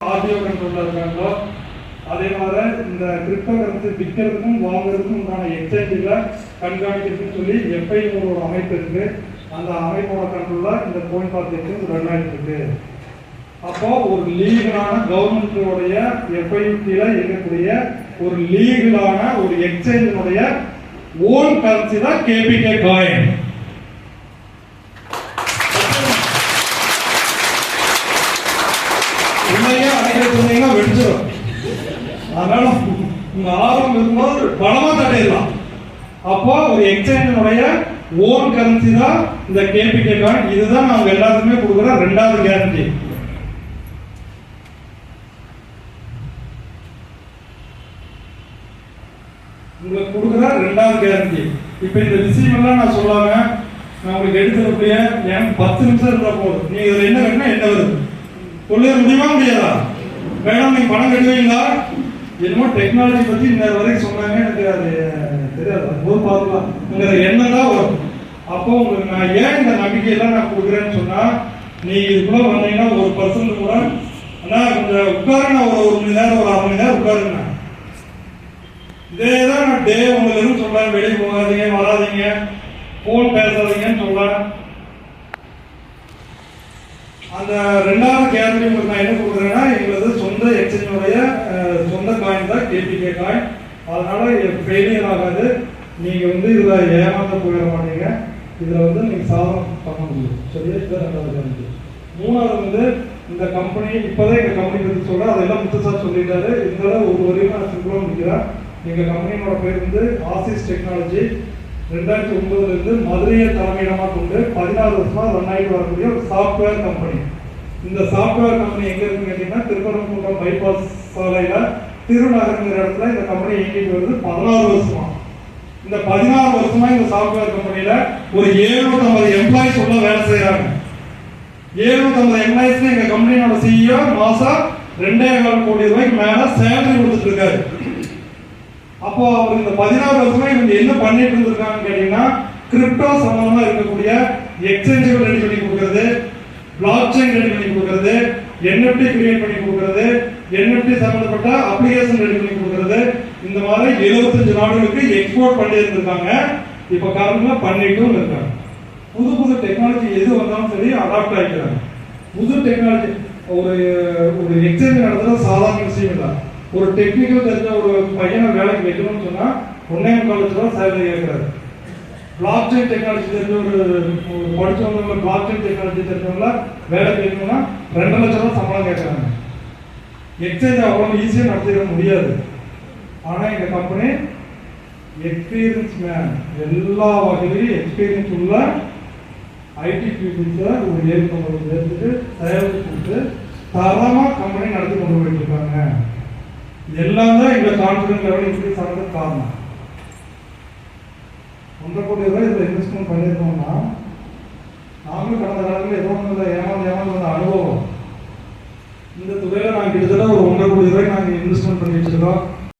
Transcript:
Audio கண்ட்ரோல்ல இருக்காங்களோ அதே மாதிரி இந்த கிரிப்டோ கரன்சி விற்கிறதுக்கும் வாங்குறதுக்கும் உண்டான எக்ஸ்சேஞ்சில் கண்காணிக்கிறதுன்னு சொல்லி எஃப்ஐன்னு ஒரு அமைப்பு இருக்கு. அந்த அமைப்போட கண்ட்ரோல்ல இந்த கோயின் மார்க்கெட் ரன் ஆகிட்டு இருக்கு. அப்போ ஒரு லீகலான கவர்மெண்ட்டோடைய எஃப்ஐயூடியில இருக்கக்கூடிய ஒரு லீகலான ஒரு எக்ஸ்சேஞ்சினுடைய ஓன் கரன்சி தான் கேபிகே காயின். வெடிச்சிடும். அதனால உங்க ஆர்வம் இருக்கும்போது பணமா தடையலாம். அப்போ ஒரு எக்ஸ்சேஞ்சினுடைய ஓன் கரன்சி தான் இந்த கேபிகே காயின். இதுதான் நாங்க எல்லாத்துக்குமே கொடுக்குற ரெண்டாவது கேரண்டி. உங்களுக்கு கொடுக்குற ரெண்டாவது கேரண்டி. இப்ப இந்த விஷயம் எல்லாம் நான் சொல்லாம நான் உங்களுக்கு எடுத்துக்கூடிய எனக்கு 10 நிமிஷம் இருந்தா போதும். நீங்க இதுல என்ன வேணும்னா என்ன வருது சொல்ல முடியுமா முடியாதா? வேணாம் நீங்க பணம் கட்டுவீங்களா? என்னமோ டெக்னாலஜி பத்தி இந்த வரைக்கும் சொன்னாங்க, எனக்கு அது தெரியாது. போது பார்க்கலாம் உங்க என்னதான் வரும். அப்போ உங்களுக்கு நான் ஏன் இந்த நம்பிக்கையெல்லாம் நான் கொடுக்குறேன்னு சொன்னா, நீங்க இதுக்குள்ள வந்தீங்கன்னா 1% கூட ஆனா கொஞ்சம் உட்காருங்க, ஒரு மணி நேரம் ஒரு 1/2 மணி நேரம் உட்காருங்க. இதேதான் நான் டே உங்களுக்கு சொல்றேன், வெளியே போகாதீங்க, வராதீங்க, போன் பேசாதீங்கன்னு சொல்றேன். அந்த ரெண்டாவது கேரண்டி உங்களுக்கு நான் என்ன கொடுக்குறேன்னா, எங்களது சொந்த எக்ஸ்சேஞ்சுடைய சொந்த காயின் தான் கேபிகே காயின். அதனால ஃபெயிலியர் ஆகாது. நீங்க இதுல ஏமாந்த போயிட மாட்டீங்க. இதுல நீங்க சாதனம் பண்ண முடியும். சரியா? இது ரெண்டாவது கேரண்டி. மூணாவது இந்த கம்பெனி இப்பதான் எங்க கம்பெனி பத்தி சொல்றேன், அதெல்லாம் முத்துசார் சொல்லிட்டாரு. இதனால ஒரு வரையும் நான் சிம்பிளா முடிக்கிறேன். எங்க கம்பெனியோட பேர் ஆசிஸ் டெக்னாலஜி. 2009 மதுரையை தலைமையிடமா கொண்டு 14 வருஷமா ரன் ஆகிட்டு வரக்கூடிய ஒரு சாப்ட்வேர் கம்பெனி. இந்த சாப்ட்வேர் கம்பெனி எங்க இருக்குன்னு கேட்டீங்கன்னா, திருப்பரங்குன்றம் பைபாஸ் சாலையில திருநகர்ங்கிற இடத்துல இந்த கம்பெனி இயங்கிட்டு வருது 14 வருஷமா. இந்த 14 வருஷமா இந்த சாப்ட்வேர் கம்பெனியில ஒரு 750 எம்ப்ளாயிஸ் உள்ள வேலை செய்யறாங்க. 750 எம்ப்ளாயிஸ் எங்க கம்பெனியோட சிஇஓ மாசம் 2.25 கோடி ரூபாய்க்கு மேல சேலரி கொடுத்துட்டு இருக்காரு. அப்போ அவர் இந்த 14 வருஷமா இவங்க என்ன பண்ணிட்டு இருந்திருக்காங்கன்னு கேட்டீங்கன்னா, கிரிப்டோ சம்பந்தமா இருக்கக்கூடிய எக்ஸ்சேஞ்சுகள் ரெடி பண்ணி கொடுக்கறது, பிளாக் செயின் ரெடி பண்ணி கொடுக்கறது, NFT கிரியேட் பண்ணி கொடுக்கறது, NFT சம்பந்தப்பட்ட அப்ளிகேஷன் ரெடி பண்ணி கொடுக்கறது, இந்த மாதிரி 75 நாடுகளுக்கு எக்ஸ்போர்ட் பண்ணி இருந்திருக்காங்க. இப்ப காரணமா பண்ணிட்டும் இருக்காங்க. புது புது டெக்னாலஜி எது வந்தாலும் சரி அடாப்ட் ஆகிக்கிறாங்க. புது டெக்னாலஜி ஒரு எக்ஸ்சேஞ்ச் நடத்துறது சாதாரண விஷயம் இல்லை. ஒரு டெக்னிக்கல் தெரிஞ்ச ஒரு பையனை வேலைக்கு வைக்கணும்னு சொன்னா 1.25 லட்சம் ரூபாய் சேலரி கேட்கிறாரு. பிளாக் செயின் டெக்னாலஜி தெரிஞ்ச ஒரு படிச்சவங்க, பிளாக் செயின் டெக்னாலஜி தெரிஞ்சவங்கள வேலைக்கு வைக்கணும்னா 2 லட்சம் ரூபாய் சம்பளம் கேட்கறாங்க. எக்ஸ்சேஞ்ச் அவ்வளவு ஈஸியா நடத்திட முடியாது. ஆனா இந்த கம்பெனி எக்ஸ்பீரியன்ஸ் மேன், எல்லா வகையிலும் எக்ஸ்பீரியன்ஸ் உள்ள ஐடி பீப்புள்ஸ ஒரு 750 பேருக்கு சேலரி கொடுத்து தரமா கம்பெனி நடத்தி கொண்டு போயிட்டு இருக்காங்க. எல்லாம் தான் எங்க கான்ஃபிடன்ஸ் லெவல் இன்க்ரீஸ் ஆனதுக்கு காரணம். 1.5 கோடி ரூபாய் இதுல இன்வெஸ்ட்மெண்ட் பண்ணிருக்கோம்னா, நாங்களும் கடந்த காலங்களில் ஏதோ ஒன்று ஏமாந்து வந்த அனுபவம். இந்த துறையில நாங்கள் கிட்டத்தட்ட ஒரு 1.5 கோடி ரூபாய் நாங்கள் இன்வெஸ்ட்மெண்ட் பண்ணி வச்சிருக்கோம்.